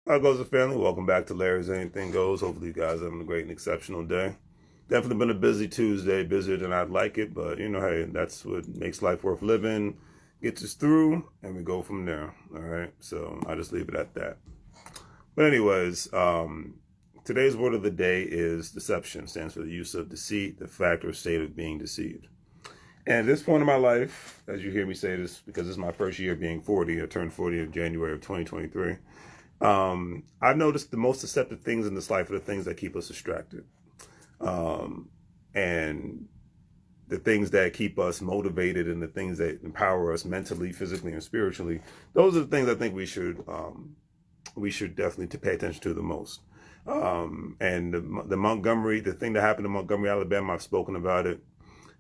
How goes the family? Welcome back to Larry's Anything Goes. Hopefully you guys are having a great and exceptional day. Definitely been a busy Tuesday, busier than I'd like it, but hey, that's what makes life worth living. Gets us through, and we go from there. All right, so I'll just leave it at that. But anyways, today's word of the day is deception. It stands for the use of deceit, the fact or state of being deceived. And at this point in my life, as you hear me say this, because this is my first year being 40, I turned 40 in January of 2023. I've noticed the most deceptive things in this life are the things that keep us distracted. And the things that keep us motivated and the things that empower us mentally, physically, and spiritually. Those are the things I think we should definitely pay attention to the most. And the thing that happened in Montgomery, Alabama, I've spoken about it.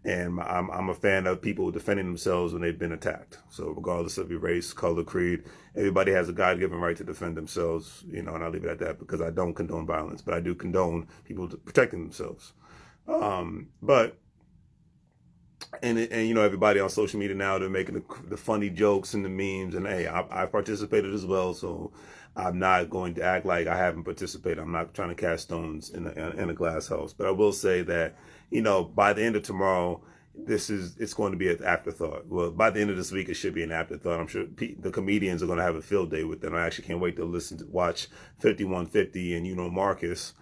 And I'm a fan of people defending themselves when they've been attacked. So regardless of your race, color, creed, everybody has a God-given right to defend themselves, and I'll leave it at that because I don't condone violence, but I do condone people protecting themselves. Everybody on social media now, they're making the funny jokes and the memes, and hey, I participated as well, so I'm not going to act like I haven't participated. I'm not trying to cast stones in a glass house, but I will say that, by the end of tomorrow, it's going to be an afterthought. Well, by the end of this week, it should be an afterthought. I'm sure the comedians are going to have a field day with it. I actually can't wait to watch 5150 and Marcus,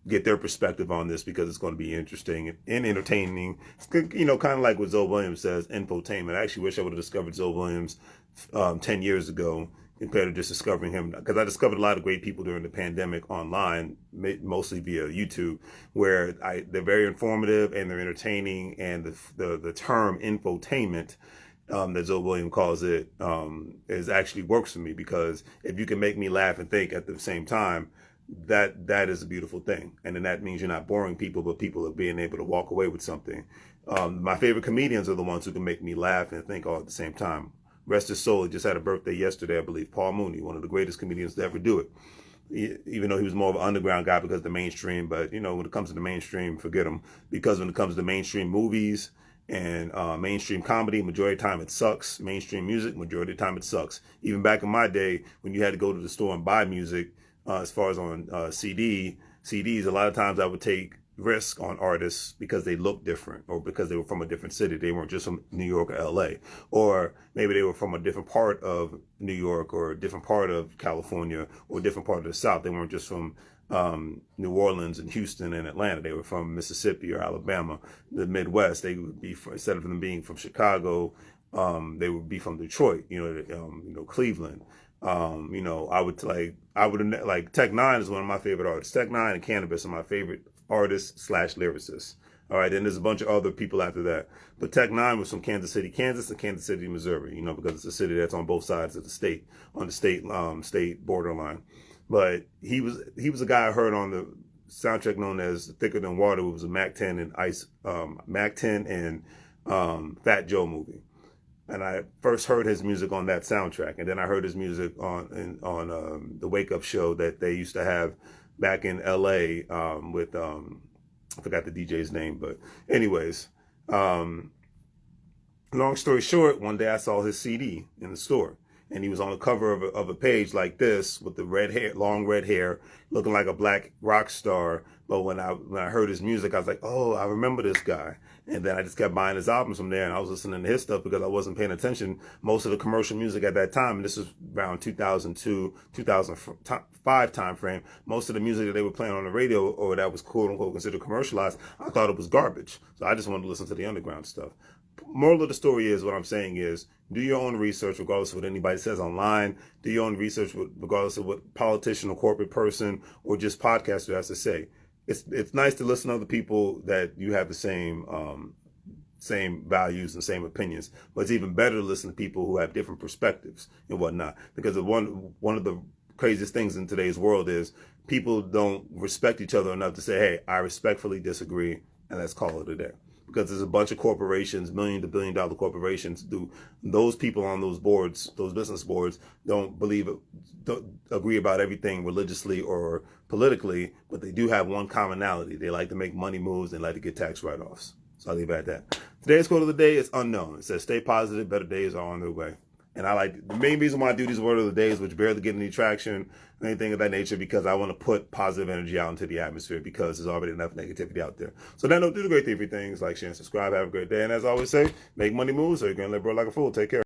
get their perspective on this because it's going to be interesting and entertaining. Kind of like what Zoe Williams says, infotainment. I actually wish I would have discovered Zoe Williams 10 years ago compared to just discovering him, because I discovered a lot of great people during the pandemic online, mostly via YouTube, where they're very informative and they're entertaining, and the term infotainment that Zoe Williams calls it is actually works for me, because if you can make me laugh and think at the same time, that is a beautiful thing. And then that means you're not boring people, but people are being able to walk away with something. My favorite comedians are the ones who can make me laugh and think all at the same time. Rest his soul, he just had a birthday yesterday, I believe. Paul Mooney, one of the greatest comedians to ever do it. Even though he was more of an underground guy because of the mainstream, but when it comes to the mainstream, forget him. Because when it comes to mainstream movies and mainstream comedy, majority of the time it sucks. Mainstream music, majority of the time it sucks. Even back in my day, when you had to go to the store and buy music, as far as on CDs, a lot of times I would take risk on artists because they looked different, or because they were from a different city. They weren't just from New York or LA, or maybe they were from a different part of New York or a different part of California or a different part of the South. They weren't just from New Orleans and Houston and Atlanta. They were from Mississippi or Alabama, the Midwest. They would be instead of them being from Chicago, they would be from Detroit, Cleveland. I would like Tech Nine is one of my favorite artists. Tech Nine and Cannabis are my favorite artists / lyricists. All right, and there's a bunch of other people after that. But Tech Nine was from Kansas City, Kansas, and Kansas City, Missouri. Because it's a city that's on both sides of the state, on the state borderline. But he was a guy I heard on the soundtrack known as Thicker Than Water. It was a Mac 10 and Fat Joe movie. And I first heard his music on that soundtrack, and then I heard his music on the Wake Up show that they used to have back in LA with I forgot the DJ's name, but anyways, long story short, one day I saw his CD in the store, and he was on the cover of a page like this with the long red hair, looking like a black rock star. But when I heard his music, I was like, oh, I remember this guy. And then I just kept buying his albums from there, and I was listening to his stuff because I wasn't paying attention. Most of the commercial music at that time, and this is around 2002, 2005 time frame, most of the music that they were playing on the radio, or that was quote unquote considered commercialized, I thought it was garbage. So I just wanted to listen to the underground stuff. Moral of the story is, what I'm saying is, do your own research regardless of what anybody says online. Do your own research regardless of what politician or corporate person or just podcaster has to say. It's nice to listen to other people that you have the same values and same opinions, but it's even better to listen to people who have different perspectives and whatnot. Because one of the craziest things in today's world is people don't respect each other enough to say, hey, I respectfully disagree, and let's call it a day. Because there's a bunch of corporations, $1 to $1 billion corporations, those people on those boards, those business boards, don't agree about everything religiously or politically, but they do have one commonality. They like to make money moves. They like to get tax write-offs. So I'll leave it at that. Today's quote of the day is unknown. It says, stay positive, better days are on their way. And I like, the main reason why I do these word of the days, which barely get any traction, anything of that nature, because I want to put positive energy out into the atmosphere, because there's already enough negativity out there. So then, do the great thing for things like share and subscribe. Have a great day. And as I always say, make money move so you can live, bro, like a fool. Take care.